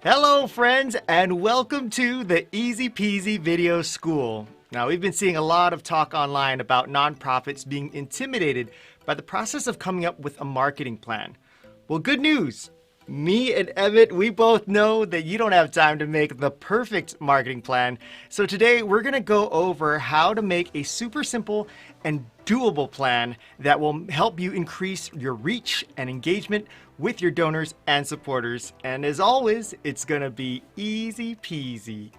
Hello, friends, and welcome to the Easy Peasy Video School. Now, we've been seeing a lot of talk online about nonprofits being intimidated by the process of coming up with a marketing plan. Well, good news! Me and Emmett, we both know that you don't have time to make the perfect marketing plan. So today we're going to go over how to make a super simple and doable plan that will help you increase your reach and engagement with your donors and supporters. And as always, it's going to be easy peasy.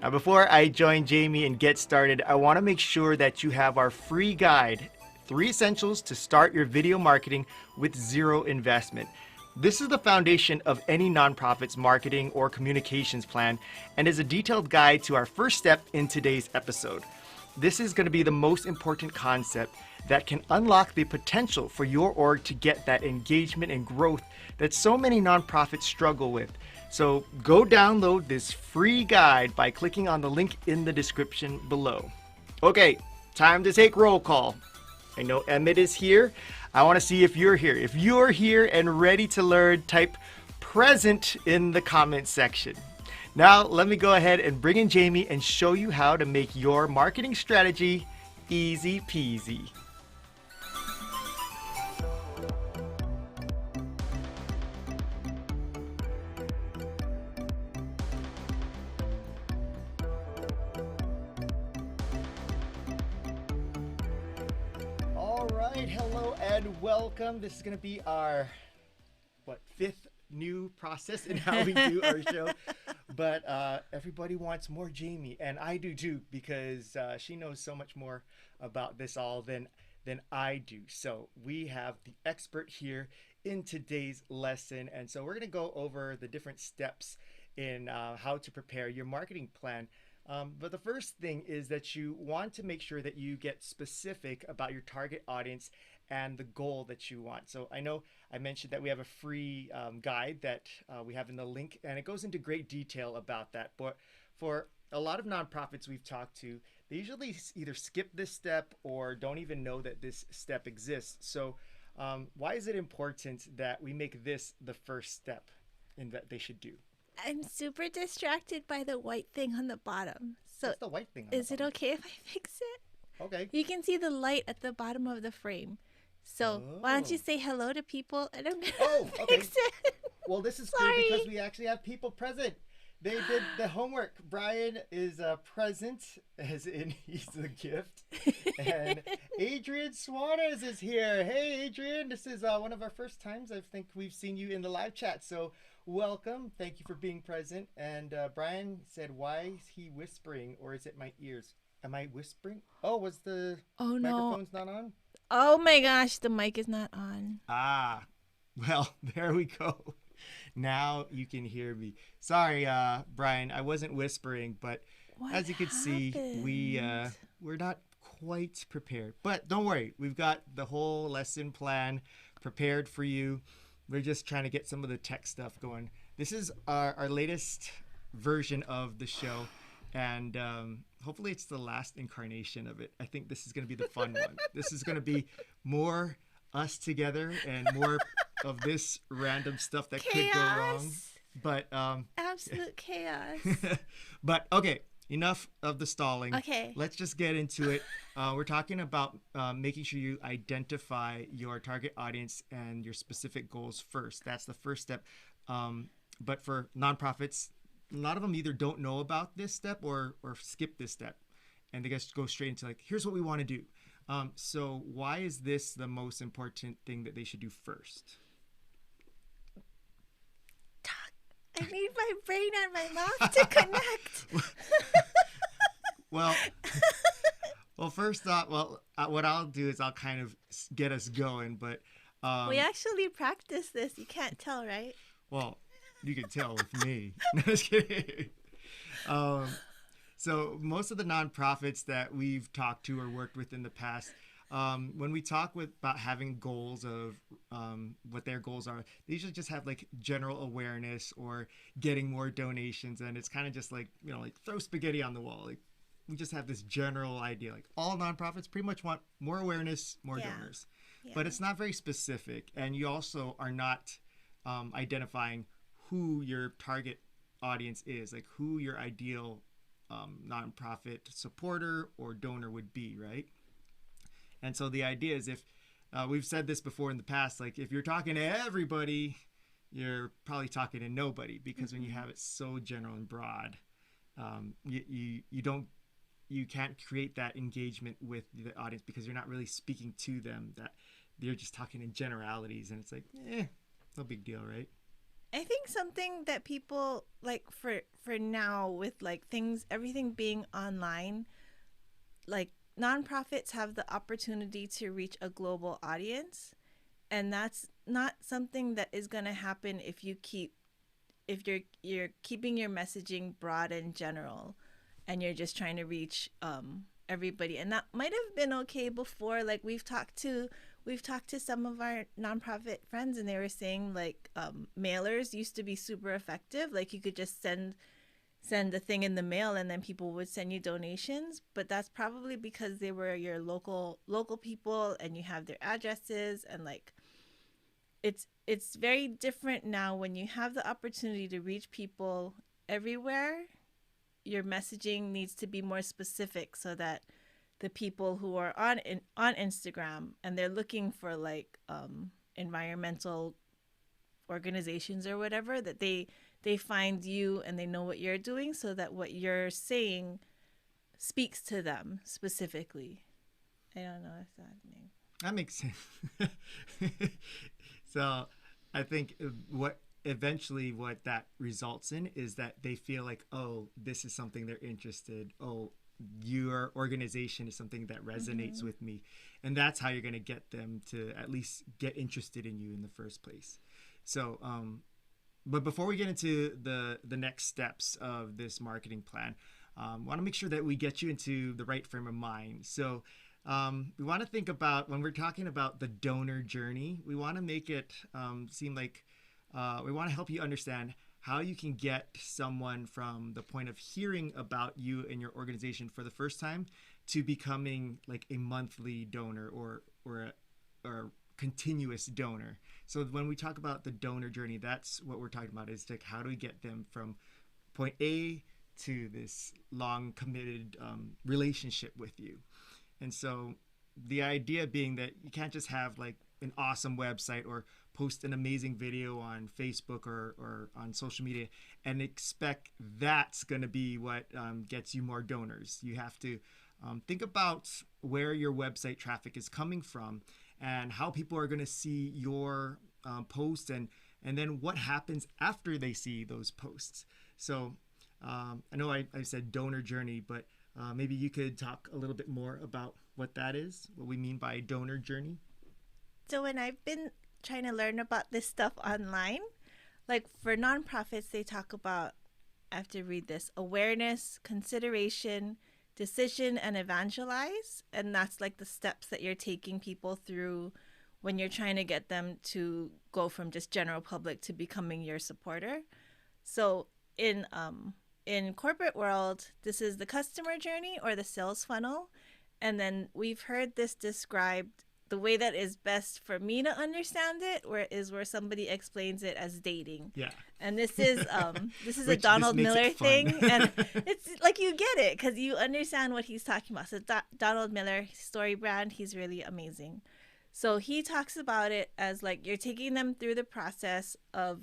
Now, before I join Jamie and get started, I want to make sure that you have our free guide, 3 Essentials to Start Your Video Marketing with Zero Investment. This is the foundation of any nonprofit's marketing or communications plan and is a detailed guide to our first step in today's episode. This is going to be the most important concept that can unlock the potential for your org to get that engagement and growth that so many nonprofits struggle with. So go download this free guide by clicking on the link in the description below. Okay, time to take roll call. I know Emmett is here. I want to see if you're here. If you're here and ready to learn, type present in the comment section. Now, let me go ahead and bring in Jamie and show you how to make your marketing strategy easy peasy. All right, hello and welcome. This is going to be our, 5th new process in how we do our show. But everybody wants more Jamie, and I do too, because she knows so much more about this all than I do. So we have the expert here in today's lesson, and so we're going to go over the different steps in how to prepare your marketing plan. But the first thing is that you want to make sure that you get specific about your target audience and the goal that you want. So I know I mentioned that we have a free guide that we have in the link, and it goes into great detail about that. But for a lot of nonprofits we've talked to, they usually either skip this step or don't even know that this step exists. So why is it important that we make this the first step in that they should do? I'm super distracted by the white thing on the bottom. So What's the white thing on is the it bottom? okay if I fix it? Okay. You can see the light at the bottom of the frame. So why don't you Oh. say hello to people and I'm gonna Oh, okay. fix it. Well, this is Sorry. good because we actually have people present. They did the homework. Brian is present, as in he's the gift. And Adrian Swanes is here. Hey, Adrian. This is one of our first times I think we've seen you in the live chat. So welcome. Thank you for being present. And Brian said, why is he whispering, or is it my ears? Am I whispering? Oh, was the Oh no. microphone's not on? Oh my gosh, the mic is not on. Ah, well, there we go. Now you can hear me. Sorry, Brian, I wasn't whispering, but What as you can see, happened? we're not quite prepared. But don't worry, we've got the whole lesson plan prepared for you. We're just trying to get some of the tech stuff going. This is our latest version of the show, and hopefully it's the last incarnation of it. I think this is going to be the fun one. This is going to be more us together and more of this random stuff that could go wrong. Chaos. But Absolute chaos. but okay, enough of the stalling. Okay. Let's just get into it. We're talking about making sure you identify your target audience and your specific goals first. That's the first step. But for nonprofits, a lot of them either don't know about this step or skip this step, and they just go straight into like, here's what we want to do. So why is this the most important thing that they should do first? I need my brain and my mouth to connect. Well, first off, what I'll do is I'll kind of get us going, but We actually practice this. You can't tell, right? well, you can tell with me. No, just kidding. So most of the nonprofits that we've talked to or worked with in the past, when we talk about having goals of what their goals are, they usually just have like general awareness or getting more donations, and it's kind of just like, like throw spaghetti on the wall. Like we just have this general idea, like all nonprofits pretty much want more awareness, more donors, but it's not very specific, and you also are not identifying who your target audience is, like who your ideal nonprofit supporter or donor would be, right? And so the idea is, if we've said this before in the past, like if you're talking to everybody, you're probably talking to nobody, because when you have it so general and broad, you can't create that engagement with the audience, because you're not really speaking to them. That you're just talking in generalities, and it's like, no big deal, right? I think something that people like for now, with like things, everything being online, like nonprofits have the opportunity to reach a global audience, and that's not something that is going to happen if you're keeping your messaging broad and general, and you're just trying to reach everybody. And that might have been okay before. Like we've talked to some of our nonprofit friends, and they were saying like mailers used to be super effective. Like you could just send a thing in the mail, and then people would send you donations. But that's probably because they were your local people, and you have their addresses. And like it's very different now when you have the opportunity to reach people everywhere. Your messaging needs to be more specific, so that the people who are on Instagram and they're looking for like environmental organizations or whatever, that they find you and they know what you're doing, so that what you're saying speaks to them specifically. I don't know if That makes sense. So I think what that results in is that they feel like, oh, this is something they're interested. Oh, your organization is something that resonates with me. And that's how you're going to get them to at least get interested in you in the first place. So, but before we get into the next steps of this marketing plan, want to make sure that we get you into the right frame of mind. So we want to think about, when we're talking about the donor journey, we want to make it seem like we want to help you understand how you can get someone from the point of hearing about you and your organization for the first time to becoming like a monthly donor or a continuous donor. So when we talk about the donor journey, that's what we're talking about, is like, how do we get them from point A to this long committed relationship with you? And so the idea being that you can't just have like an awesome website or post an amazing video on Facebook or on social media and expect that's going to be what gets you more donors. You have to think about where your website traffic is coming from and how people are going to see your posts, and then what happens after they see those posts. So I know I said donor journey, but maybe you could talk a little bit more about what that is, what we mean by donor journey. So when I've been trying to learn about this stuff online, like for nonprofits, they talk about, I have to read this, awareness, consideration, decision, and evangelize. And that's like the steps that you're taking people through when you're trying to get them to go from just general public to becoming your supporter. So in corporate world, this is the customer journey or the sales funnel. And then we've heard this described, the way that is best for me to understand it, where somebody explains it as dating. Yeah. And this is a Donald Miller thing, and it's like you get it because you understand what he's talking about. So Donald Miller, story brand, he's really amazing. So he talks about it as like you're taking them through the process of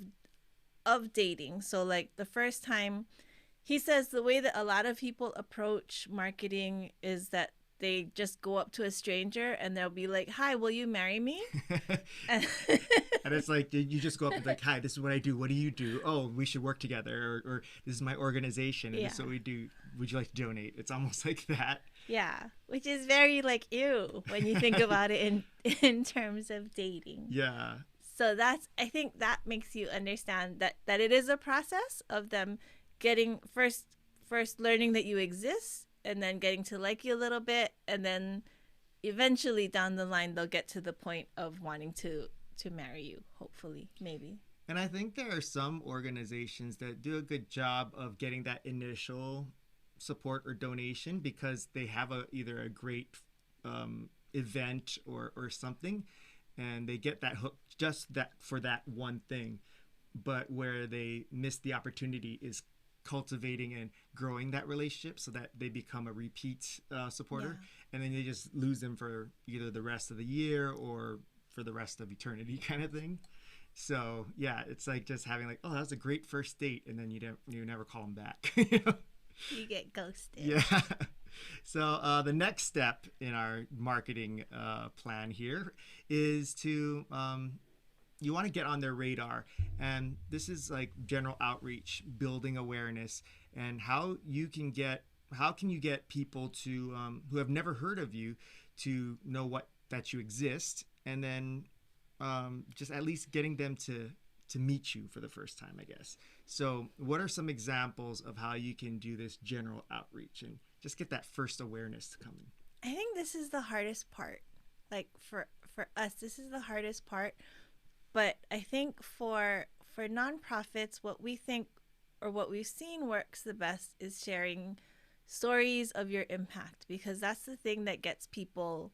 dating. So like the first time, he says the way that a lot of people approach marketing is that they just go up to a stranger and they'll be like, "Hi, will you marry me?" And it's like, you just go up and like, "Hi, this is what I do. What do you do? Oh, we should work together." Or this is my organization, and this is what we do. Would you like to donate? It's almost like that. Yeah, which is very like ew when you think about it in terms of dating. Yeah. So I think that makes you understand that it is a process of them getting first learning that you exist, and then getting to like you a little bit, and then eventually down the line they'll get to the point of wanting to marry you, hopefully, maybe. And I think there are some organizations that do a good job of getting that initial support or donation because they have either a great event or something, and they get that hook just that for that one thing. But where they miss the opportunity is cultivating and growing that relationship so that they become a repeat supporter, Yeah. and then they just lose them for either the rest of the year or for the rest of eternity kind of thing. So yeah, it's like just having like, oh, that was a great first date, and then you never call them back. You know? You get ghosted. Yeah. So the next step in our marketing plan here is to you want to get on their radar, and this is like general outreach, building awareness, and how can you get people to who have never heard of you to know what that you exist, and then just at least getting them to meet you for the first time, I guess. So, what are some examples of how you can do this general outreach and just get that first awareness to come in? I think this is the hardest part. Like for us, this is the hardest part. But I think for nonprofits, what we think or what we've seen works the best is sharing stories of your impact, because that's the thing that gets people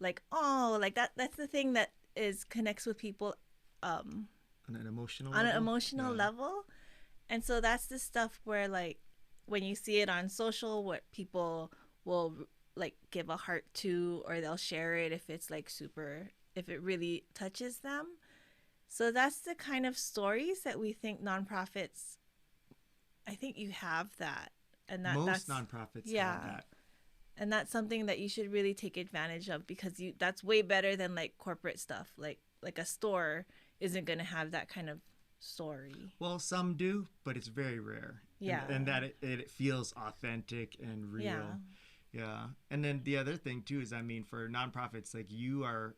like, oh, like that's the thing that is connects with people um On an emotional on an level? emotional Yeah. level. And so that's the stuff where, like, when you see it on social, what people will like give a heart to, or they'll share it if it's like super, if it really touches them. So that's the kind of stories that we think nonprofits, I think you have that. And Most that's, nonprofits have yeah. that. And that's something that you should really take advantage of, because you, that's way better than like corporate stuff. Like a store isn't going to have that kind of story. Well, some do, but it's very rare. Yeah. And that it feels authentic and Yeah. real. Yeah. And then the other thing too is, I mean, for nonprofits, like, you are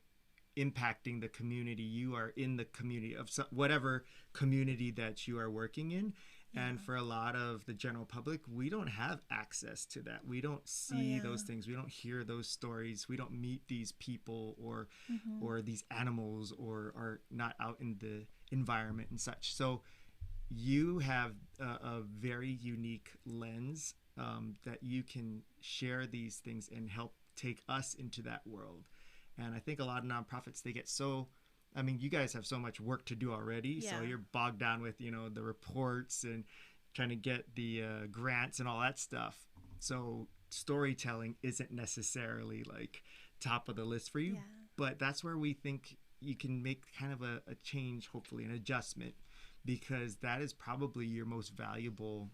impacting the community. You are in the community of whatever community that you are working in. Yeah. And for a lot of the general public, we don't have access to that. We don't see Oh, yeah. those things. We don't hear those stories. We don't meet these people Mm-hmm. or these animals, or are not out in the environment and such. So you have a very unique lens that you can share these things and help take us into that world. And I think a lot of nonprofits, they get so, I mean, you guys have so much work to do already. Yeah. So you're bogged down with, the reports and trying to get the grants and all that stuff. So storytelling isn't necessarily like top of the list for you. Yeah. But that's where we think you can make kind of a change, hopefully, an adjustment, because that is probably your most valuable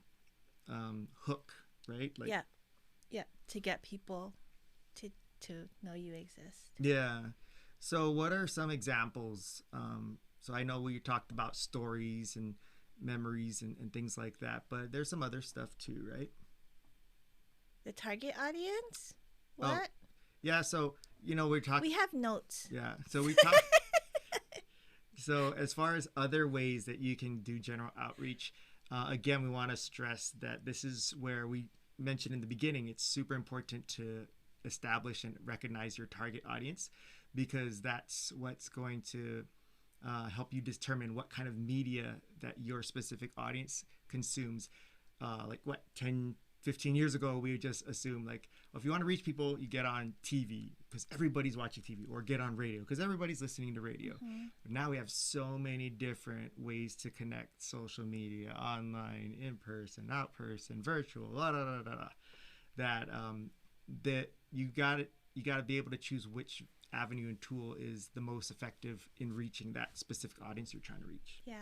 hook, right? Like, Yeah. Yeah. To get people to know you exist. yeah. So, what are some examples? So, I know we talked about stories and memories and things like that, but there's some other stuff too, right? The target audience? Oh. What? Yeah. So, we're talking. We have notes. Yeah. So, we talk. So, as far as other ways that you can do general outreach, again, we want to stress that this is where we mentioned in the beginning, it's super important to establish and recognize your target audience, because that's what's going to help you determine what kind of media that your specific audience consumes. Like, what, 10, 15 years ago, we would just assume, like, well, if you want to reach people, you get on TV because everybody's watching TV, or get on radio because everybody's listening to radio. Mm-hmm. But now we have so many different ways to connect: social media, online, in person, out person, virtual, blah, blah, blah, blah, blah, that that you got to be able to choose which avenue and tool is the most effective in reaching that specific audience you're trying to reach. Yeah.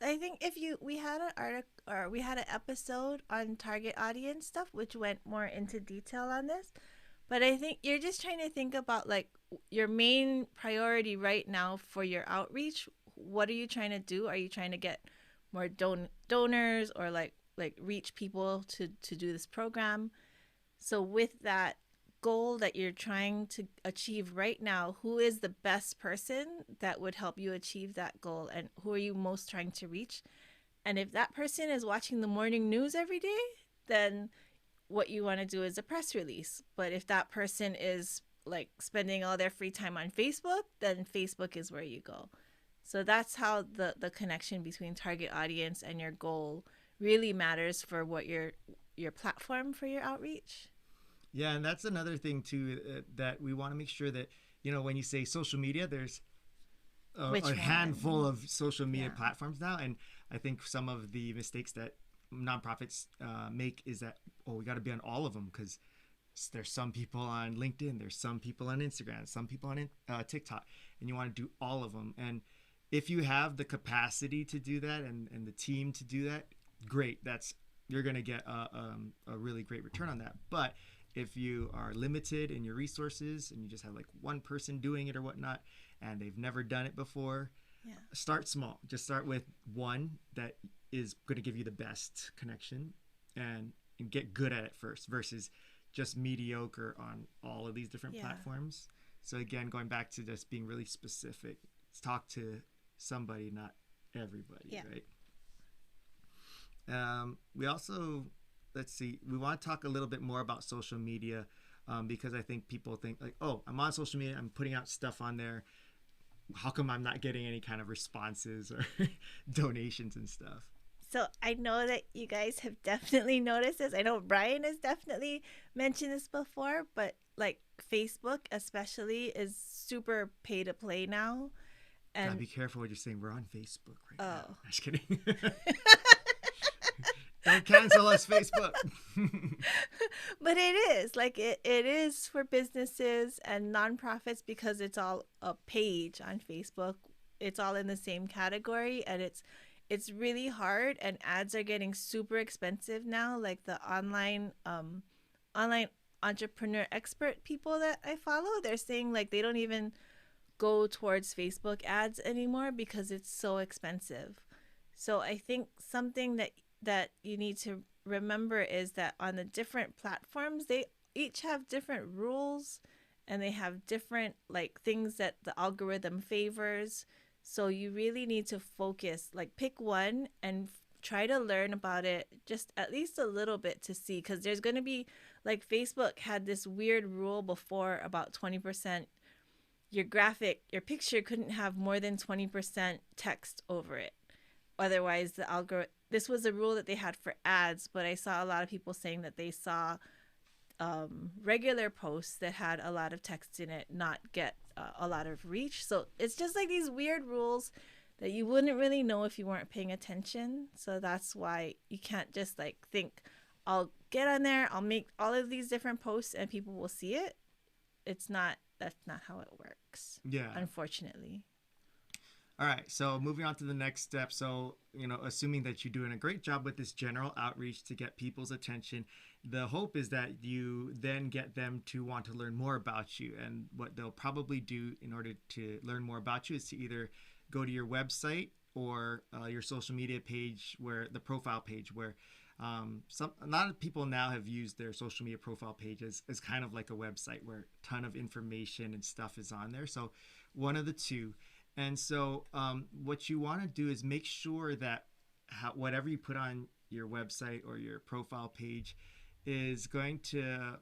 I think if you, we had an article, or we had an episode on target audience stuff, which went more into detail on this. But I think you're just trying to think about like your main priority right now for your outreach. What are you trying to do? Are you trying to get more donors, or like reach people to do this program? So with that goal that you're trying to achieve right now, who is the best person that would help you achieve that goal, and who are you most trying to reach? And if that person is watching the morning news every day, then what you want to do is a press release. But if that person is like spending all their free time on Facebook, then Facebook is where you go. So that's how the connection between target audience and your goal really matters for what your platform for your outreach. Yeah, and that's another thing too, that we want to make sure that, when you say social media, there's a handful of social media platforms now, and I think some of the mistakes that nonprofits make is that, oh, we got to be on all of them because there's some people on LinkedIn, there's some people on Instagram, some people on TikTok, and you want to do all of them. And if you have the capacity to do that and the team to do that, great. That's you're going to get a really great return on that. But if you are limited in your resources and you just have like one person doing it or whatnot, and they've never done it before, Yeah. start small. Just start with one that is going to give you the best connection, and get good at it first versus just mediocre on all of these different Yeah. platforms. So again, going back to just being really specific, talk to somebody, not everybody, Yeah. right? We also, let's see, we want to talk a little bit more about social media, because I think people think like, oh, I'm on social media, I'm putting out stuff on there. How come I'm not getting any kind of responses or donations and stuff? So I know that you guys have definitely noticed this. I know Brian has definitely mentioned this before, but like Facebook especially is super pay to play now. Gotta And be careful what you're saying. We're on Facebook right now. oh. I'm just kidding. Don't cancel us, Facebook. But it is like it is for businesses and nonprofits because it's all a page on Facebook. It's all in the same category, and it's really hard, and ads are getting super expensive now. Like the online entrepreneur expert people that I follow, they're saying like they don't even go towards Facebook ads anymore because it's so expensive. So I think something that you need to remember is that on the different platforms, they each have different rules, and they have different like things that the algorithm favors. So you really need to focus, like pick one and try to learn about it just at least a little bit to see, because there's going to be like Facebook had this weird rule before about 20%. Your picture couldn't have more than 20% text over it. Otherwise, the algorithm. This was a rule that they had for ads, but I saw a lot of people saying that they saw regular posts that had a lot of text in it not get a lot of reach. So it's just like these weird rules that you wouldn't really know if you weren't paying attention. So that's why you can't just like think, I'll get on there, I'll make all of these different posts and people will see it. That's not how it works. Yeah. Unfortunately. All right, so moving on to the next step. So, assuming that you're doing a great job with this general outreach to get people's attention, the hope is that you then get them to want to learn more about you. And what they'll probably do in order to learn more about you is to either go to your website or your social media page, where the profile page, where a lot of people now have used their social media profile page as kind of like a website where a ton of information and stuff is on there. So one of the two. And so what you want to do is make sure that whatever you put on your website or your profile page is going to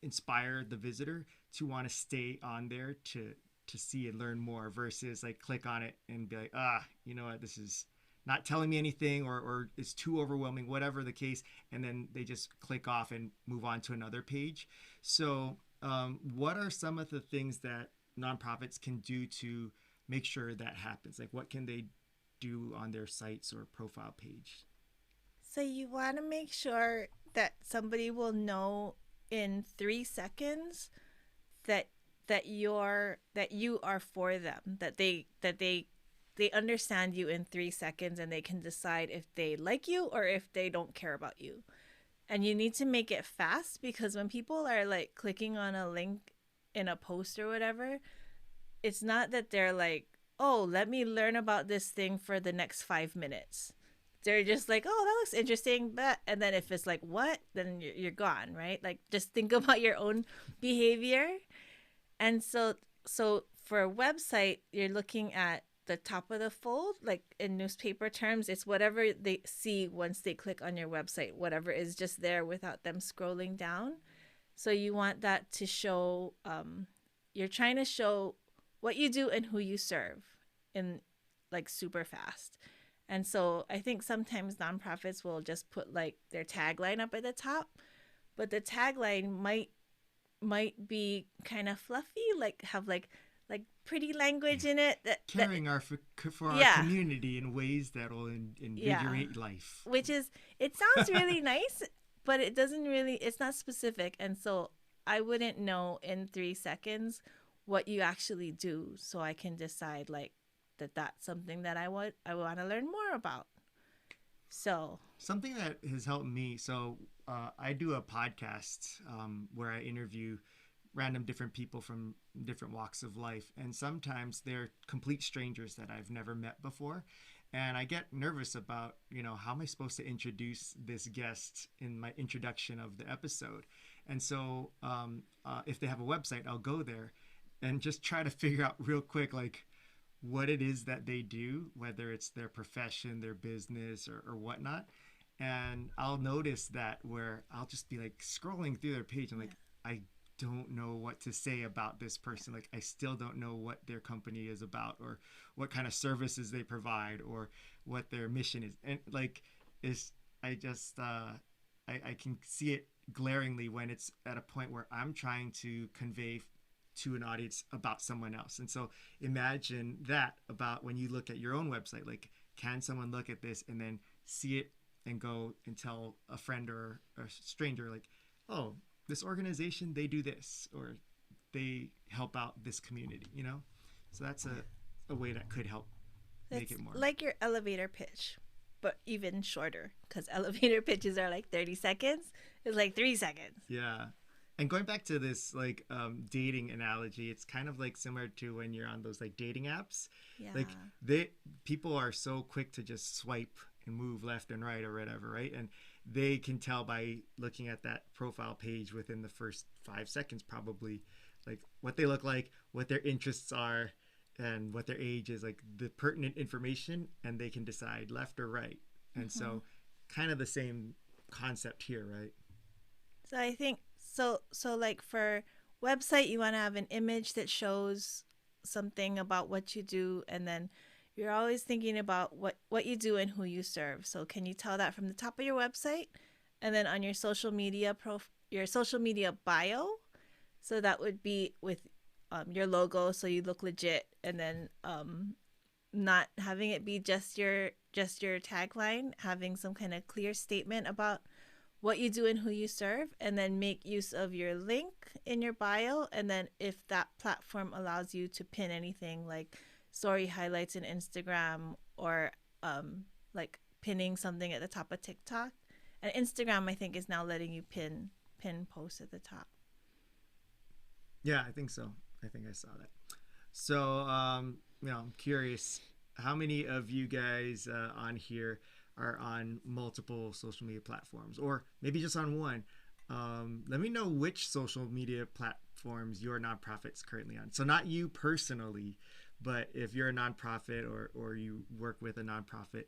inspire the visitor to want to stay on there to see and learn more, versus like click on it and be like, you know what, this is not telling me anything, or it's too overwhelming, whatever the case, and then they just click off and move on to another page. So what are some of the things that nonprofits can do to make sure that happens? Like, what can they do on their sites or profile page? So you want to make sure that somebody will know in 3 seconds that you are for them, that they understand you in 3 seconds, and they can decide if they like you or if they don't care about you. And you need to make it fast, because when people are like clicking on a link in a post or whatever, it's not that they're like, oh, let me learn about this thing for the next 5 minutes. They're just like, oh, that looks interesting, but and then if it's like, what, then you're gone, right? Like, just think about your own behavior. And so for a website, you're looking at the top of the fold. Like in newspaper terms, it's whatever they see once they click on your website, whatever is just there without them scrolling down. So you want that to show, you're trying to show what you do and who you serve in like super fast. And so I think sometimes nonprofits will just put like their tagline up at the top, but the tagline might be kind of fluffy, like have like like pretty language in it that Caring for our yeah, community in ways that will yeah, invigorate life. which is, it sounds really nice, but it doesn't really, it's not specific. And so I wouldn't know in 3 seconds what you actually do, so I can decide like that that's something that I want to learn more about. So Something that has helped me. So I do a podcast where I interview random different people from different walks of life, and sometimes they're complete strangers that I've never met before, and I get nervous about, how am I supposed to introduce this guest in my introduction of the episode. And so if they have a website, I'll go there and just try to figure out real quick, like, what it is that they do, whether it's their profession, their business, or whatnot. And I'll notice that where I'll just be like scrolling through their page and like, I don't know what to say about this person. Like, I still don't know what their company is about, or what kind of services they provide, or what their mission is. And like, is I just I can see it glaringly when it's at a point where I'm trying to convey to an audience about someone else. And so imagine that about when you look at your own website. Like, can someone look at this and then see it and go and tell a friend or a stranger, like, oh, this organization, they do this, or they help out this community. So that's a way that could help make it's it more. like your elevator pitch, but even shorter, because elevator pitches are like 30 seconds. It's like 3 seconds. Yeah. And going back to this like dating analogy, it's kind of like similar to when you're on those like dating apps. Yeah. Like, people are so quick to just swipe and move left and right or whatever, right? And they can tell by looking at that profile page within the first 5 seconds, probably, like what they look like, what their interests are, and what their age is, like the pertinent information, and they can decide left or right. And so kind of the same concept here, right? So I think so like for website, you want to have an image that shows something about what you do, and then you're always thinking about what you do and who you serve. So can you tell that from the top of your website, and then on your your social media bio? So that would be with your logo, so you look legit, and then not having it be just your tagline, having some kind of clear statement about what you do and who you serve, and then make use of your link in your bio. And then if that platform allows you to pin anything like story highlights in Instagram, or like pinning something at the top of TikTok. And Instagram, I think, is now letting you pin posts at the top. Yeah, I think so. I think I saw that. So, I'm curious, how many of you guys on here are on multiple social media platforms, or maybe just on one? Let me know which social media platforms your nonprofit's currently on. So not you personally, but if you're a nonprofit, or you work with a nonprofit,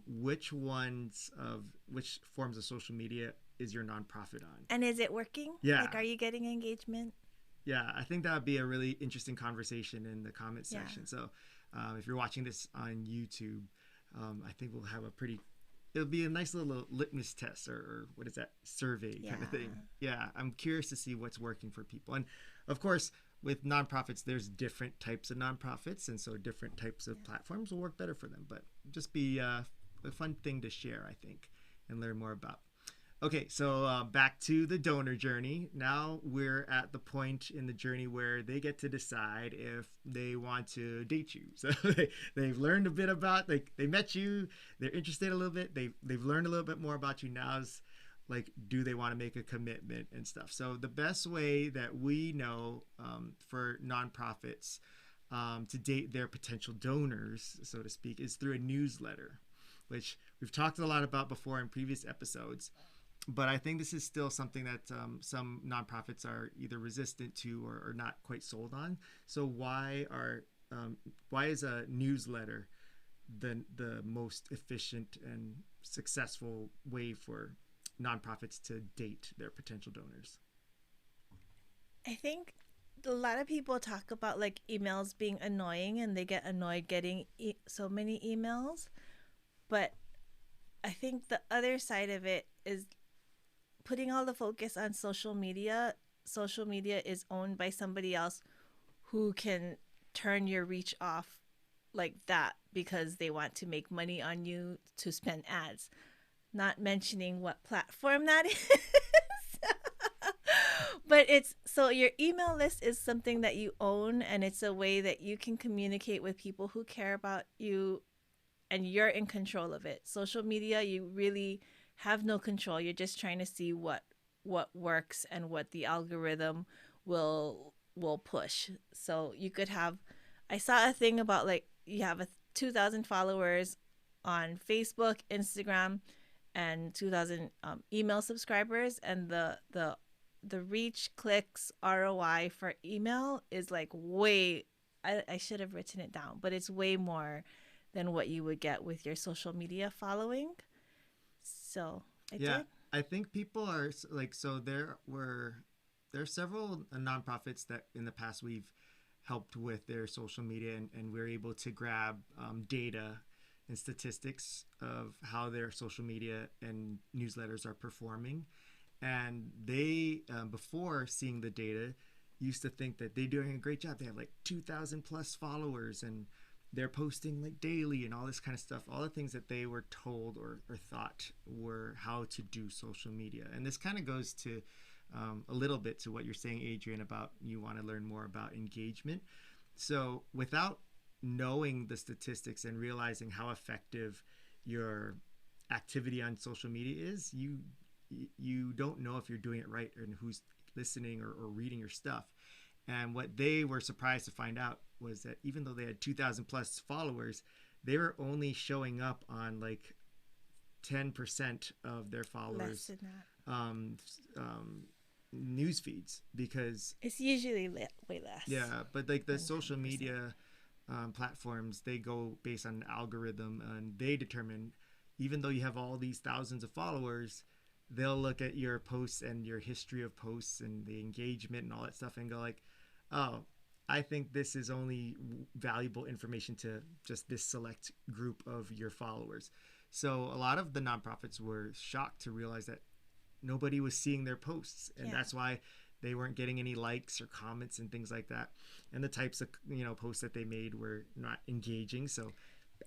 which forms of social media is your nonprofit on? And is it working? Yeah. Like, are you getting engagement? Yeah, I think that would be a really interesting conversation in the comment section. So if you're watching this on YouTube, I think we'll have it'll be a nice little litmus test, or what is that, survey kind of thing. Yeah, I'm curious to see what's working for people. And of course, with nonprofits, there's different types of nonprofits, and so different types of platforms will work better for them. But just be a fun thing to share, I think, and learn more about. Okay, so back to the donor journey. Now we're at the point in the journey where they get to decide if they want to date you. So they've learned a bit about, like, they met you, they're interested a little bit, they've learned a little bit more about you. Now's like, do they want to make a commitment and stuff? So the best way that we know for nonprofits to date their potential donors, so to speak, is through a newsletter, which we've talked a lot about before in previous episodes. But I think this is still something that some nonprofits are either resistant to, or not quite sold on. So why is a newsletter the most efficient and successful way for nonprofits to date their potential donors? I think a lot of people talk about like emails being annoying, and they get annoyed getting so many emails. But I think the other side of it is putting all the focus on social media. Social media is owned by somebody else who can turn your reach off like that because they want to make money on you to spend ads. Not mentioning what platform that is. But it's so your email list is something that you own, and it's a way that you can communicate with people who care about you, and you're in control of it. Social media, you really have no control. You're just trying to see what works and what the algorithm will push. So you could have, I saw a thing about like you have a 2,000 followers on Facebook, Instagram, and 2,000 email subscribers, and the reach, clicks, ROI for email is like way. I should have written it down, but it's way more than what you would get with your social media following. So I Yeah, did. I think people are like, so there are several nonprofits that in the past we've helped with their social media, and we're able to grab data and statistics of how their social media and newsletters are performing. And they, before seeing the data, used to think that they're doing a great job. They have like 2,000 plus followers, and they're posting like daily and all this kind of stuff, all the things that they were told or thought were how to do social media. And this kind of goes to a little bit to what you're saying, Adrian, about you want to learn more about engagement. So without knowing the statistics and realizing how effective your activity on social media is, you don't know if you're doing it right and who's listening or reading your stuff. And what they were surprised to find out was that even though they had 2,000 plus followers, they were only showing up on like 10% of their Less followers' than that. news feeds, because It's usually way less yeah, but like the than social 10%. media platforms, they go based on an algorithm, and they determine, even though you have all these thousands of followers, they'll look at your posts and your history of posts and the engagement and all that stuff and go like, oh, I think this is only valuable information to just this select group of your followers. So a lot of the nonprofits were shocked to realize that nobody was seeing their posts, and Yeah. that's why they weren't getting any likes or comments and things like that. And the types of posts that they made were not engaging. So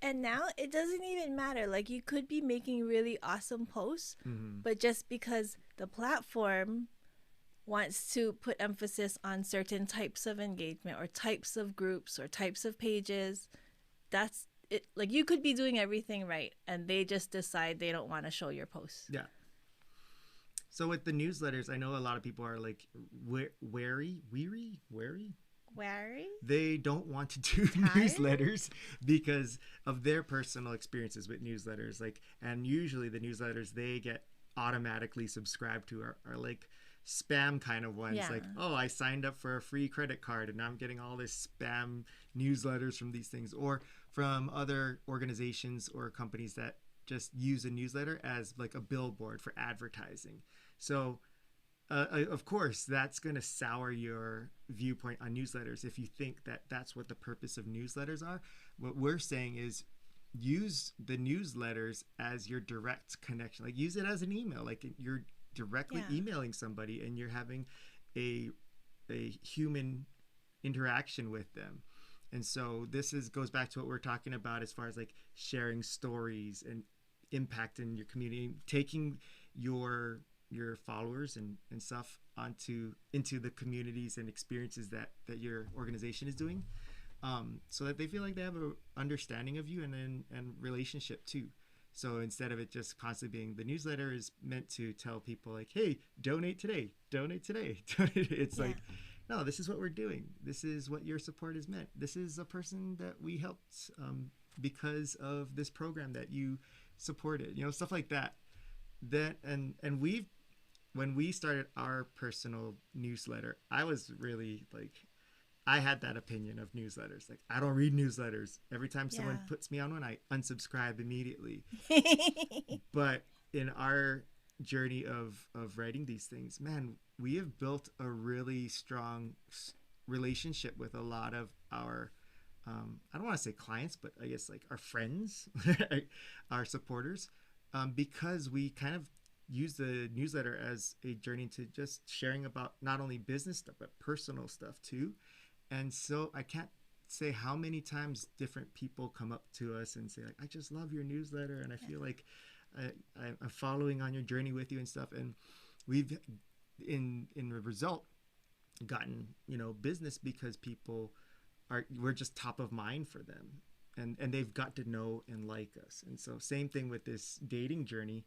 And now it doesn't even matter. Like you could be making really awesome posts, mhm. but just because the platform wants to put emphasis on certain types of engagement or types of groups or types of pages, that's it. Like you could be doing everything right and they just decide they don't want to show your posts. Yeah. So with the newsletters, I know a lot of people are like wary. Wary? They don't want to do Tired? newsletters because of their personal experiences with newsletters. Like, and usually the newsletters they get automatically subscribed to are like spam kind of ones. Yeah. Like, oh, I signed up for a free credit card and now I'm getting all this spam newsletters from these things, or from other organizations or companies that just use a newsletter as like a billboard for advertising. So of course, that's going to sour your viewpoint on newsletters if you think that that's what the purpose of newsletters are. What we're saying is use the newsletters as your direct connection. Like use it as an email. Like you're directly Yeah. emailing somebody and you're having a human interaction with them. And so this is goes back to what we're talking about as far as like sharing stories and impact in your community, taking your followers and stuff onto into the communities and experiences that your organization is doing, so that they feel like they have a understanding of you and relationship too. So instead of it just constantly being, the newsletter is meant to tell people like, hey, donate today, donate today. It's Yeah. like, no, this is what we're doing, this is what your support is meant, this is a person that we helped because of this program that you supported, stuff like that. And we've when we started our personal newsletter, I was really like, I had that opinion of newsletters. Like, I don't read newsletters. Every time someone Yeah. puts me on one, I unsubscribe immediately. But in our journey of writing these things, man, we have built a really strong relationship with a lot of our, I don't want to say clients, but I guess like our friends, our supporters, because we kind of use the newsletter as a journey to just sharing about not only business stuff but personal stuff too. And so I can't say how many times different people come up to us and say like, I just love your newsletter, and I feel like I'm following on your journey with you and stuff. And we've in the result gotten business because people we're just top of mind for them, and they've got to know and like us. And so same thing with this dating journey.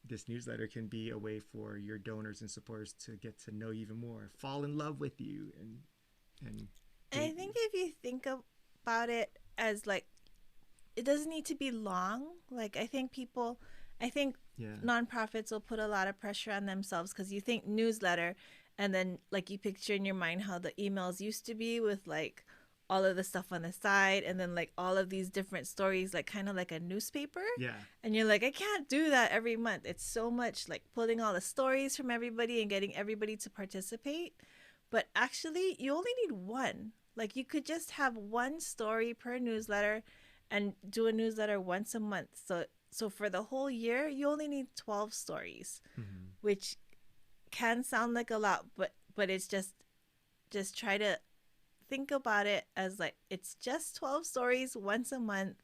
This newsletter can be a way for your donors and supporters to get to know you even more, fall in love with you, and I think if you think about it as like, it doesn't need to be long. Like I think yeah, nonprofits will put a lot of pressure on themselves because you think newsletter, and then like you picture in your mind how the emails used to be with like all of the stuff on the side, and then like all of these different stories, like kind of like a newspaper. yeah, And you're like, I can't do that every month. It's so much like pulling all the stories from everybody and getting everybody to participate. But actually, you only need one. Like, you could just have one story per newsletter and do a newsletter once a month. So for the whole year, you only need 12 stories, mm-hmm. which can sound like a lot, but it's just try to think about it as like it's just 12 stories once a month,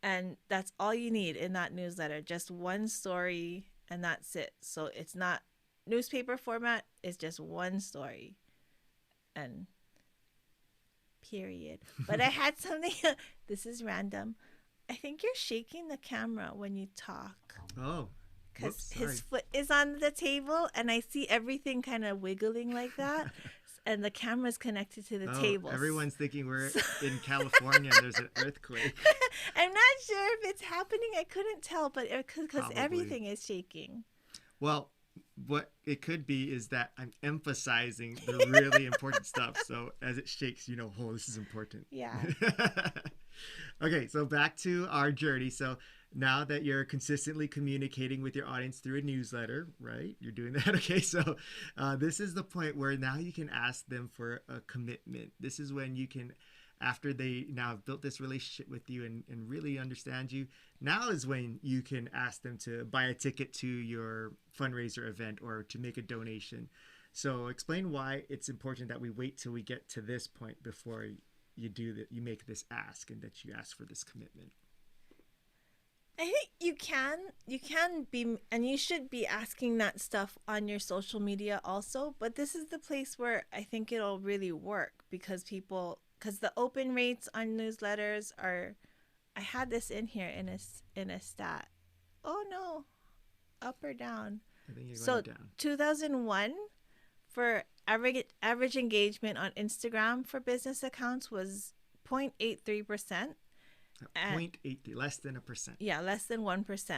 and that's all you need in that newsletter, just one story, and that's it. So it's not newspaper format, it's just one story, and period. But I had something. This is random. I think you're shaking the camera when you talk, Oh, because whoops, his sorry. foot is on the table and I see everything kind of wiggling like that, and the camera's connected to the Oh, table. everyone's thinking we're So in California and there's an earthquake. I'm not sure if it's happening. I couldn't tell, but because Probably. everything is shaking. Well, what it could be is that I'm emphasizing the really important stuff. So as it shakes, oh, this is important. Yeah. Okay, so back to our journey. So now that you're consistently communicating with your audience through a newsletter, right? You're doing that. Okay, so this is the point where now you can ask them for a commitment. This is when you can, after they now have built this relationship with you and really understand you, now is when you can ask them to buy a ticket to your fundraiser event or to make a donation. So explain why it's important that we wait till we get to this point before you do that, you make this ask, and that you ask for this commitment. I think you can be, and you should be asking that stuff on your social media also, but this is the place where I think it'll really work because because the open rates on newsletters are, I had this in here in a stat. Oh no, up or down? I think you're going So down. 2001 for average engagement on Instagram for business accounts was 0.83%. And 0.8, less than a percent. yeah, less than 1%.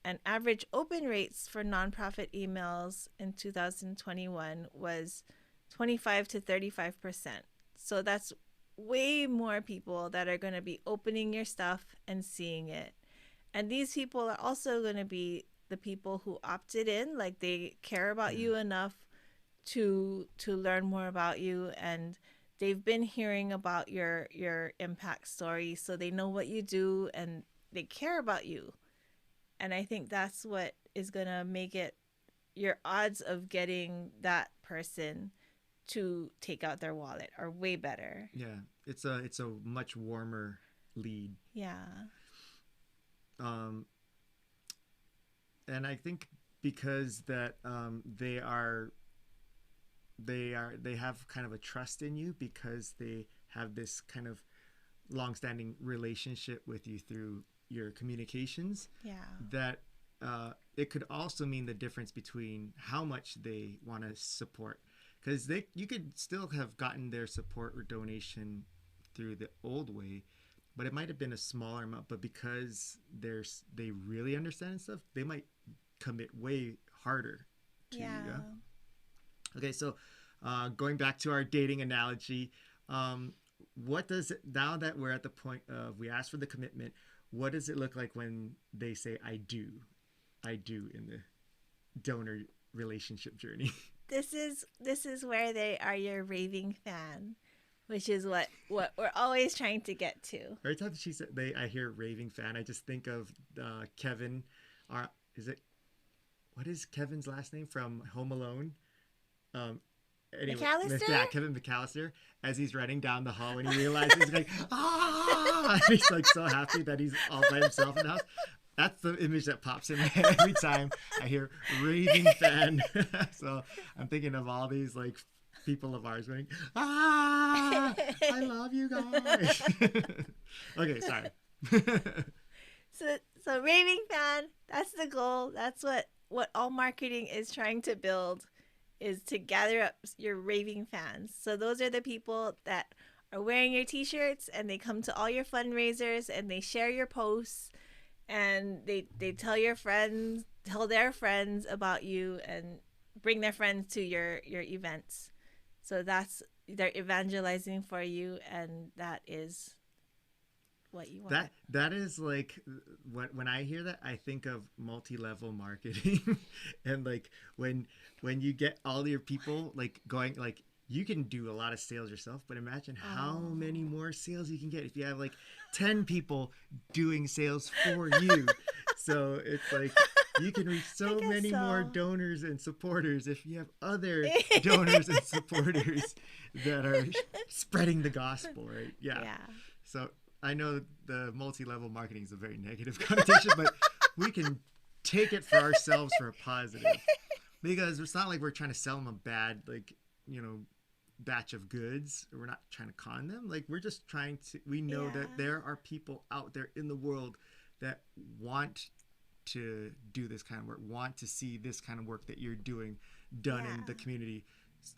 And average open rates for nonprofit emails in 2021 was 25 to 35%. So that's way more people that are going to be opening your stuff and seeing it. And these people are also going to be the people who opted in, like they care about Yeah. you enough to learn more about you, and they've been hearing about your impact story, so they know what you do and they care about you. And I think that's what is going to make it, your odds of getting that person to take out their wallet are way better. Yeah, it's a much warmer lead. Yeah. Um, and I think because that they have kind of a trust in you because they have this kind of long-standing relationship with you through your communications, Yeah. that it could also mean the difference between how much they want to support, because you could still have gotten their support or donation through the old way, but it might have been a smaller amount. But because they really understand stuff, they might commit way harder to you. Yeah. Yeah? Okay, so going back to our dating analogy, what does it, now that we're at the point of we ask for the commitment, what does it look like when they say I do in the donor relationship journey? This is where they are your raving fan, which is what we're always trying to get to. Every time she said I hear raving fan, I just think of Kevin. Is it, what is Kevin's last name from Home Alone? Um, anyway, McAllister? Kevin McAllister, as he's running down the hall when he realizes he's like, ah, and he's like so happy that he's all by himself in the house. That's the image that pops in my head every time I hear raving fan. So I'm thinking of all these like people of ours going, ah, I love you guys. Okay, sorry. So raving fan, that's the goal. That's what all marketing is trying to build, is to gather up your raving fans. So those are the people that are wearing your t-shirts and they come to all your fundraisers and they share your posts and they tell their friends about you and bring their friends to your events. So they're evangelizing for you, and that is what you want. That is like when I hear that, I think of multi-level marketing. And like when you get all your people like going, like you can do a lot of sales yourself, but imagine how many more sales you can get if you have like 10 people doing sales for you. So it's like you can reach so many more donors and supporters if you have other donors and supporters that are spreading the gospel, right? Yeah. So I know the multi-level marketing is a very negative connotation, but we can take it for ourselves for a positive, because it's not like we're trying to sell them a bad, like, batch of goods. We're not trying to con them. Like, we're just trying to, we know that there are people out there in the world that want to do this kind of work, want to see this kind of work that you're doing done in the community.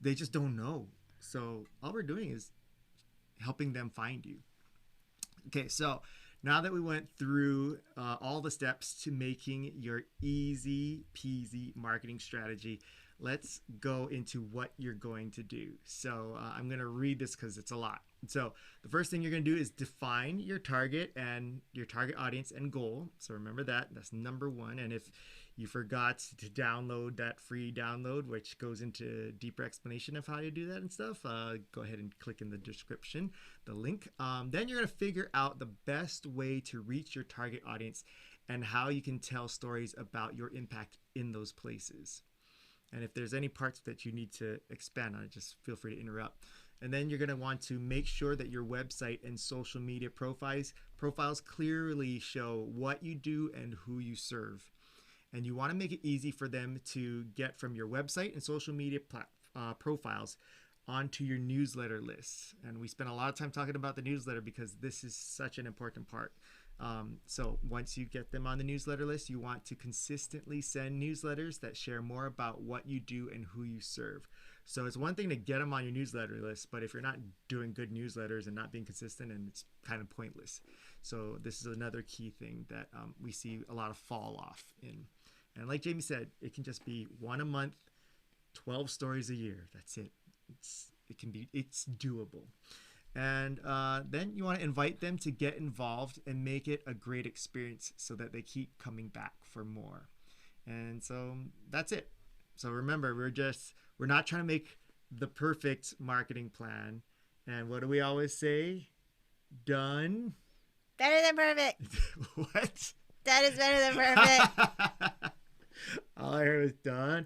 They just don't know. So all we're doing is helping them find you. Okay, so now that we went through all the steps to making your easy peasy marketing strategy, let's go into what you're going to do. So I'm going to read this because it's a lot. So the first thing you're going to do is define your target and your target audience and goal. So remember that. That's number one. And if you forgot to download that free download, which goes into deeper explanation of how you do that and stuff, go ahead and click in the description, the link. Then you're going to figure out the best way to reach your target audience and how you can tell stories about your impact in those places. And if there's any parts that you need to expand on, just feel free to interrupt. And then you're going to want to make sure that your website and social media profiles clearly show what you do and who you serve. And you want to make it easy for them to get from your website and social media profiles onto your newsletter lists. And we spent a lot of time talking about the newsletter because this is such an important part. So once you get them on the newsletter list, you want to consistently send newsletters that share more about what you do and who you serve. So it's one thing to get them on your newsletter list, but if you're not doing good newsletters and not being consistent, and it's kind of pointless. So this is another key thing that we see a lot of fall off in. And like Jamie said, it can just be one a month, 12 stories a year. That's it. It's doable. And then you want to invite them to get involved and make it a great experience so that they keep coming back for more. And so that's it. So remember, we're not trying to make the perfect marketing plan. And what do we always say? Done. Better than perfect. What? That is better than perfect. All I heard was done.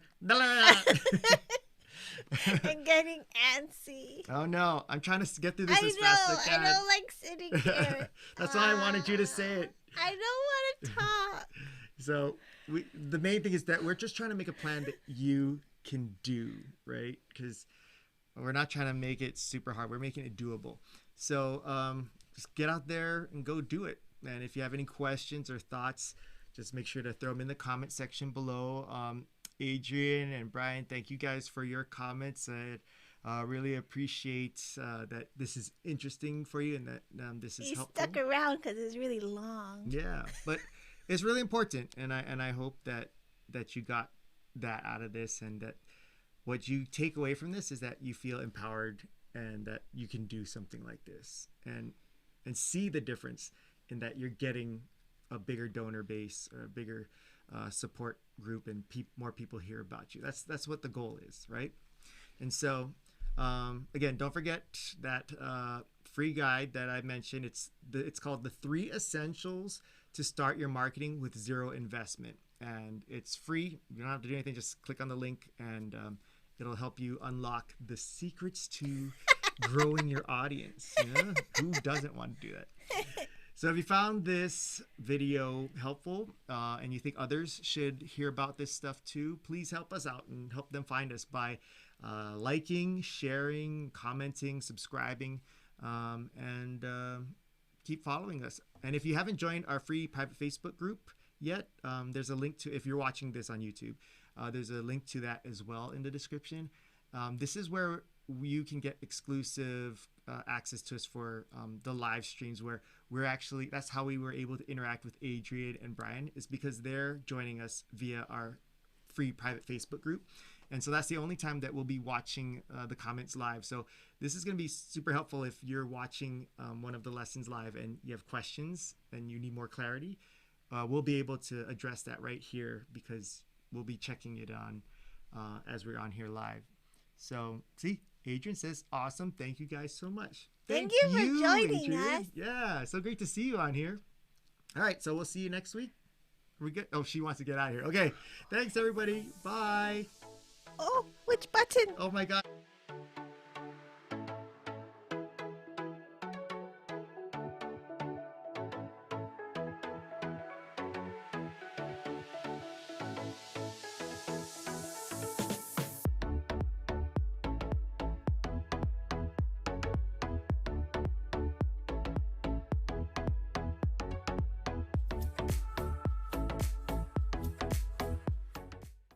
I'm getting antsy. Oh no, I'm trying to get through this as fast as I can. I don't like sitting here. That's why I wanted you to say it. I don't want to talk. So the main thing is that we're just trying to make a plan that you can do, right? Because we're not trying to make it super hard. We're making it doable. So just get out there and go do it. And if you have any questions or thoughts, just make sure to throw them in the comment section below. Adrian and Brian, thank you guys for your comments. I really appreciate that this is interesting for you and that this is helpful. You stuck around because it's really long. Yeah, but it's really important, and I hope that you got that out of this, and that what you take away from this is that you feel empowered and that you can do something like this, and see the difference in that you're getting a bigger donor base or a bigger support group, and more people hear about you. That's what the goal is, right? And so again, don't forget that free guide that I mentioned. It's called the 3 Essentials to Start Your Marketing with Zero Investment, and it's free. You don't have to do anything. Just click on the link and It'll help you unlock the secrets to growing your audience. Who doesn't want to do that? So if you found this video helpful and you think others should hear about this stuff too, please help us out and help them find us by liking, sharing, commenting, subscribing, and keep following us. And if you haven't joined our free private Facebook group yet, there's a link to, if you're watching this on YouTube, there's a link to that as well in the description. This is where you can get exclusive access to us for the live streams, where we're actually, that's how we were able to interact with Adrian and Brian, is because they're joining us via our free private Facebook group. And so that's the only time that we'll be watching the comments live. So this is going to be super helpful if you're watching one of the lessons live and you have questions and you need more clarity. We'll be able to address that right here because we'll be checking it on as we're on here live. So see, Adrian says, awesome. Thank you guys so much. Thank you for joining Adrian. us. Yeah, so great to see you on here. All right, so we'll see you next week. We get, oh, she wants to get out of here. Okay, thanks everybody. Bye. Oh, which button? Oh my God.